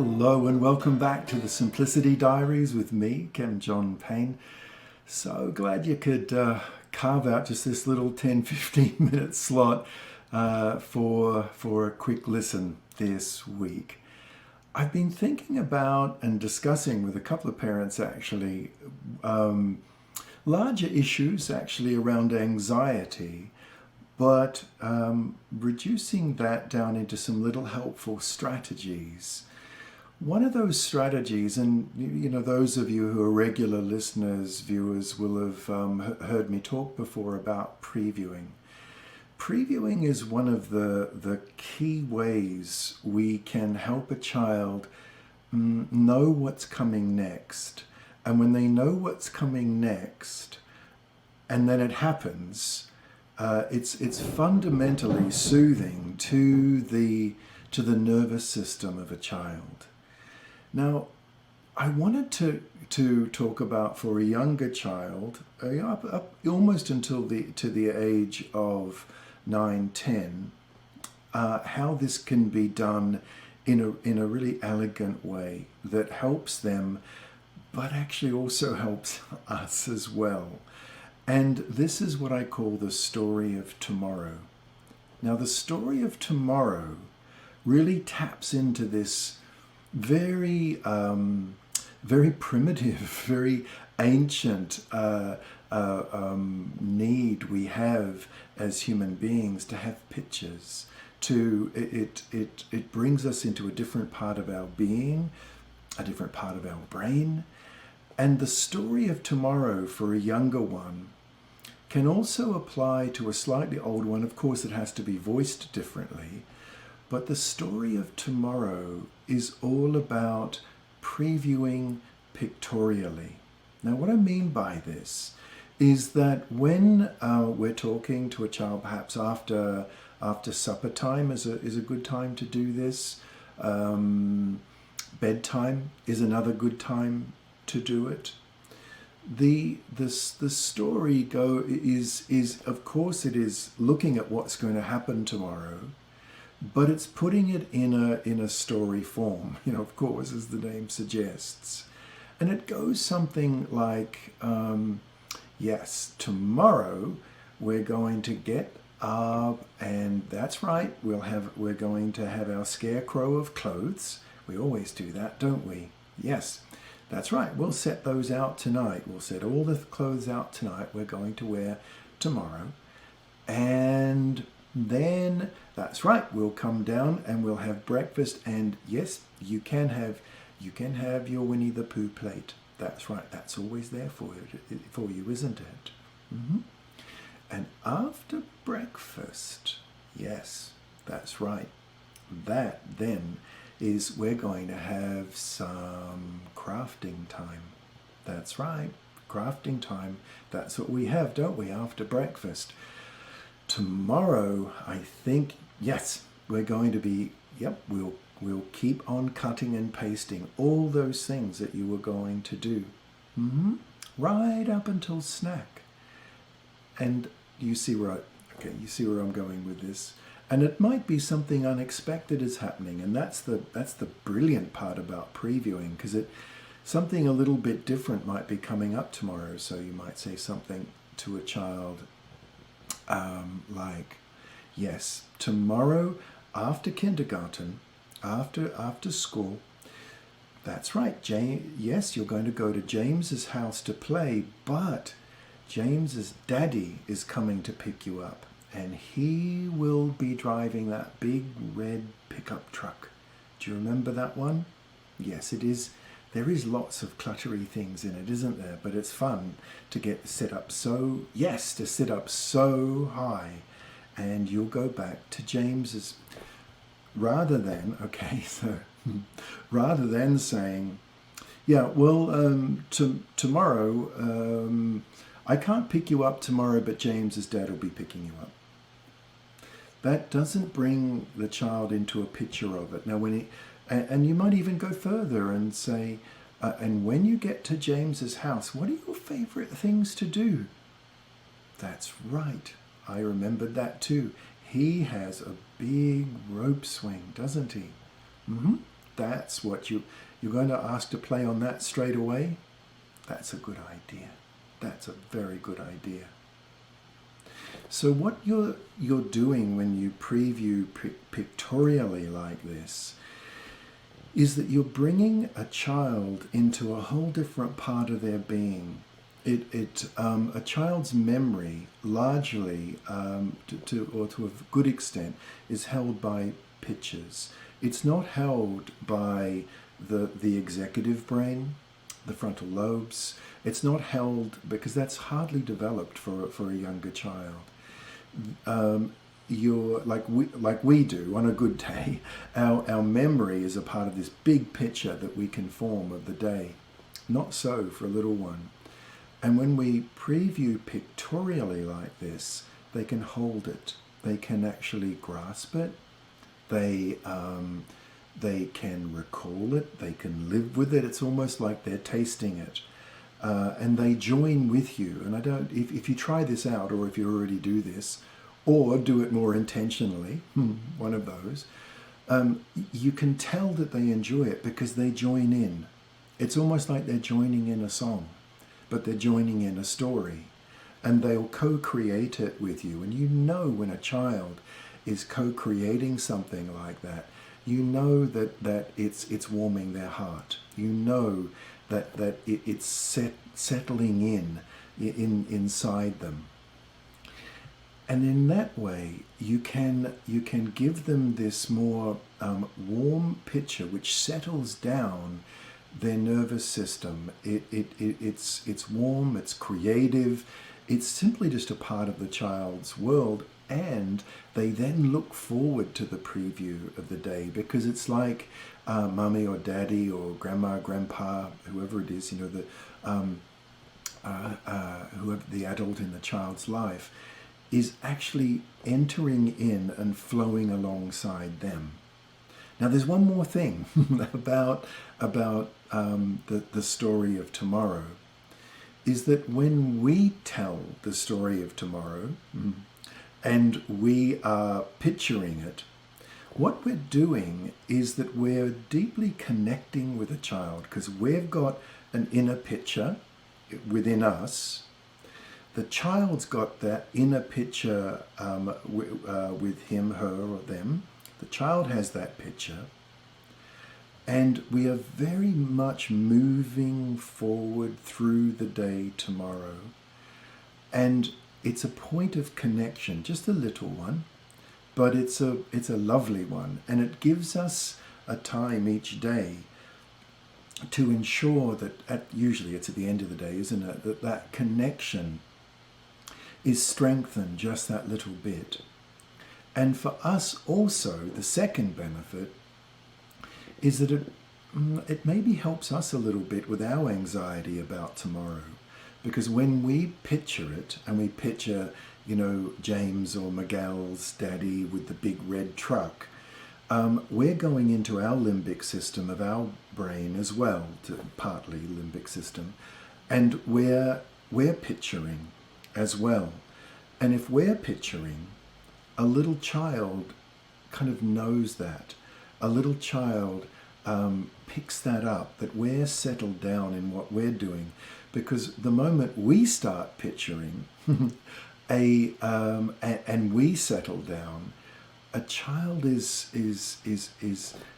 Hello and welcome back to the Simplicity Diaries with me, Kem John Payne. So glad you could carve out just this little 10-15 minute slot for a quick listen this week. I've been thinking about and discussing with a couple of parents actually larger issues actually around anxiety, but reducing that down into some little helpful strategies. One of those strategies, and you know, those of you who are regular listeners, viewers, will have heard me talk before about previewing. Previewing is one of the key ways we can help a child know what's coming next. And when they know what's coming next, and then it happens, it's fundamentally soothing to the nervous system of a child. Now, I wanted to talk about for a younger child, up almost until to the age of 9-10, how this can be done in a really elegant way that helps them, but actually also helps us as well. And this is what I call the story of tomorrow. Now, the story of tomorrow really taps into this very primitive, very ancient need we have as human beings to have pictures. It brings us into a different part of our being, a different part of our brain. And the story of tomorrow for a younger one can also apply to a slightly older one. Of course, it has to be voiced differently. But the story of tomorrow is all about previewing pictorially. Now, what I mean by this is that when we're talking to a child, perhaps after supper time is a good time to do this. Bedtime is another good time to do it. The story is of course it is looking at what's going to happen tomorrow, but it's putting it in a story form, you know, of course, as the name suggests. And it goes something like, yes, tomorrow we're going to get up, and that's right, we're going to have our scarecrow of clothes. We always do that, don't we? Yes, that's right. We'll set those out tonight. We'll set all the clothes out tonight we're going to wear tomorrow. And then, that's right, we'll come down and we'll have breakfast. And yes, you can have your Winnie the Pooh plate. That's right, that's always there for you, isn't it? Mm-hmm. And after breakfast, yes, that's right, that then is we're going to have some crafting time. That's right, crafting time. That's what we have, don't we, after breakfast? Tomorrow, I think, yes, we're going to be, yep, we'll keep on cutting and pasting all those things that you were going to do. Mm-hmm. Right up until snack. And you see where I'm going with this. And it might be something unexpected is happening, and that's the brilliant part about previewing, because something a little bit different might be coming up tomorrow. So you might say something to a child like, yes, tomorrow after kindergarten, after school, that's right, yes, you're going to go to James's house to play, but James's daddy is coming to pick you up. And he will be driving that big red pickup truck. Do you remember that one? Yes, it is. There is lots of cluttery things in it, isn't there? But it's fun to get set up so high. And you'll go back to James's. Rather than saying, yeah, well, tomorrow, I can't pick you up tomorrow, but James's dad will be picking you up. That doesn't bring the child into a picture of it. Now, and you might even go further and say, and when you get to James's house, what are your favorite things to do? That's right. I remembered that too. He has a big rope swing, doesn't he? Mm-hmm. that's what you're going to ask to play on that straight away, that's a good idea. That's a very good idea. So what you're doing when you preview pictorially like this is that you're bringing a child into a whole different part of their being. A child's memory largely, to a good extent, is held by pictures. It's not held by the executive brain, the frontal lobes. It's not held because that's hardly developed for a younger child. You're like we do on a good day. Our memory is a part of this big picture that we can form of the day. Not so for a little one. And when we preview pictorially like this, they can hold it. They can actually grasp it. They can recall it. They can live with it. It's almost like they're tasting it. And they join with you. And if you try this out, or if you already do this, or do it more intentionally, one of those, you can tell that they enjoy it because they join in. It's almost like they're joining in a song, but they're joining in a story. And they'll co-create it with you. And you know when a child is co-creating something like that, you know that it's warming their heart. You know that it's settling inside them. And in that way, you can give them this more warm picture, which settles down their nervous system. It's warm. It's creative. It's simply just a part of the child's world, and they then look forward to the preview of the day because it's like mummy or daddy or grandma, grandpa, whoever it is, whoever the adult in the child's life, is actually entering in and flowing alongside them. Now, there's one more thing about the story of tomorrow, is that when we tell the story of tomorrow and we are picturing it, what we're doing is that we're deeply connecting with a child because we've got an inner picture within us. The child's got that inner picture with him, her, or them. The child has that picture. And we are very much moving forward through the day tomorrow. And it's a point of connection, just a little one, but it's a lovely one. And it gives us a time each day to ensure that, usually it's at the end of the day, isn't it, that connection is strengthened just that little bit. And for us also, the second benefit is that it maybe helps us a little bit with our anxiety about tomorrow. Because when we picture it, and we picture, James or Miguel's daddy with the big red truck, we're going into our limbic system of our brain as well, partly limbic system, and we're picturing as well. And if we're picturing, a little child kind of knows that. A little child picks that up, that we're settled down in what we're doing. Because the moment we start picturing and we settle down, a child is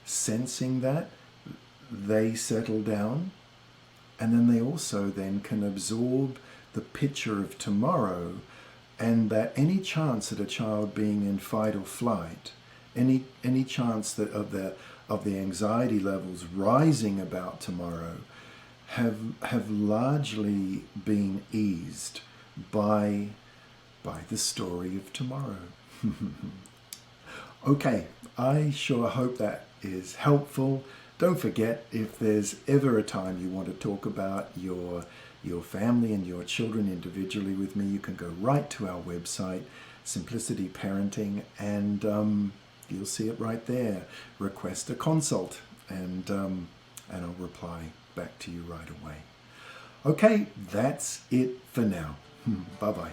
sensing that, they settle down, and then they also then can absorb the picture of tomorrow, and that any chance that a child being in fight or flight, any chance that of the anxiety levels rising about tomorrow have largely been eased by the story of tomorrow. Okay, I sure hope that is helpful. Don't forget, if there's ever a time you want to talk about your family and your children individually with me, you can go right to our website, Simplicity Parenting, and you'll see it right there. Request a consult, and I'll reply back to you right away. Okay, that's it for now. Bye-bye.